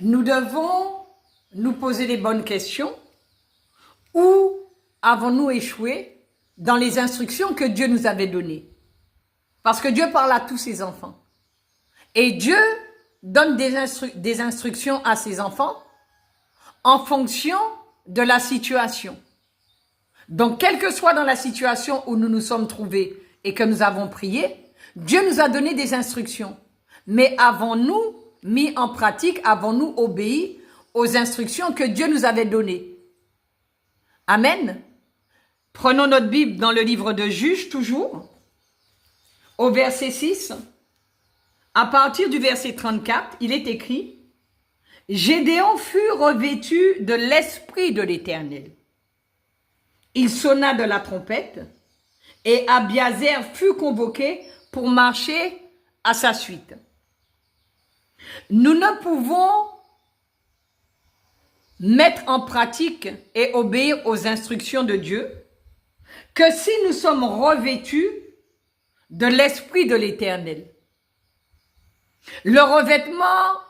Nous devons nous poser les bonnes questions. Où avons-nous échoué dans les instructions que Dieu nous avait données? Parce que Dieu parle à tous ses enfants. Et Dieu donne des instructions à ses enfants en fonction de la situation. Donc, quelle que soit dans la situation où nous nous sommes trouvés et que nous avons prié, Dieu nous a donné des instructions. Mais avons-nous mis en pratique, avons-nous obéi aux instructions que Dieu nous avait données? Amen. Prenons notre Bible dans le livre de Juges, toujours, au verset 6. À partir du verset 34, il est écrit « Gédéon fut revêtu de l'Esprit de l'Éternel. Il sonna de la trompette et Abiazer fut convoqué pour marcher à sa suite. » Nous ne pouvons mettre en pratique et obéir aux instructions de Dieu que si nous sommes revêtus de l'Esprit de l'Éternel. Le revêtement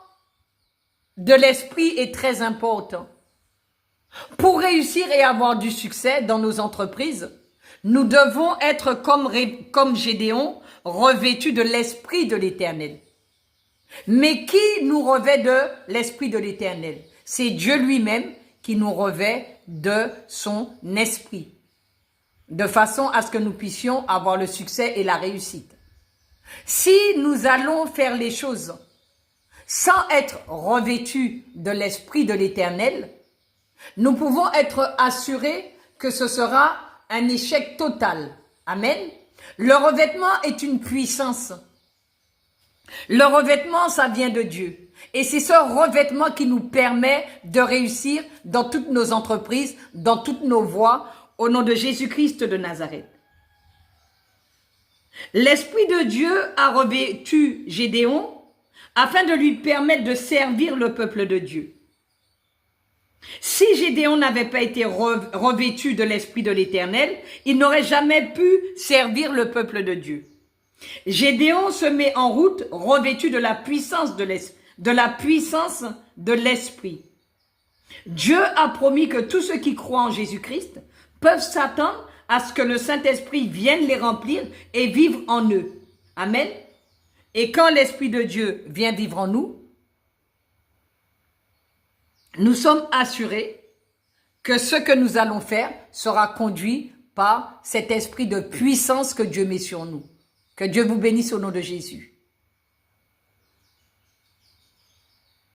de l'Esprit est très important. Pour réussir et avoir du succès dans nos entreprises, nous devons être comme Gédéon, revêtus de l'Esprit de l'Éternel. Mais qui nous revêt de l'Esprit de l'Éternel? C'est Dieu lui-même qui nous revêt de son esprit, de façon à ce que nous puissions avoir le succès et la réussite. Si nous allons faire les choses sans être revêtus de l'Esprit de l'Éternel, nous pouvons être assurés que ce sera un échec total. Amen. Le revêtement est une puissance. Le revêtement, ça vient de Dieu. Et c'est ce revêtement qui nous permet de réussir dans toutes nos entreprises, dans toutes nos voies, au nom de Jésus-Christ de Nazareth. L'Esprit de Dieu a revêtu Gédéon afin de lui permettre de servir le peuple de Dieu. Si Gédéon n'avait pas été revêtu de l'Esprit de l'Éternel, il n'aurait jamais pu servir le peuple de Dieu. Gédéon se met en route revêtu de la puissance de l'Esprit. Dieu a promis que tous ceux qui croient en Jésus-Christ peuvent s'attendre à ce que le Saint-Esprit vienne les remplir et vivre en eux. Amen. Et quand l'Esprit de Dieu vient vivre en nous, nous sommes assurés que ce que nous allons faire sera conduit par cet esprit de puissance que Dieu met sur nous. Que Dieu vous bénisse au nom de Jésus.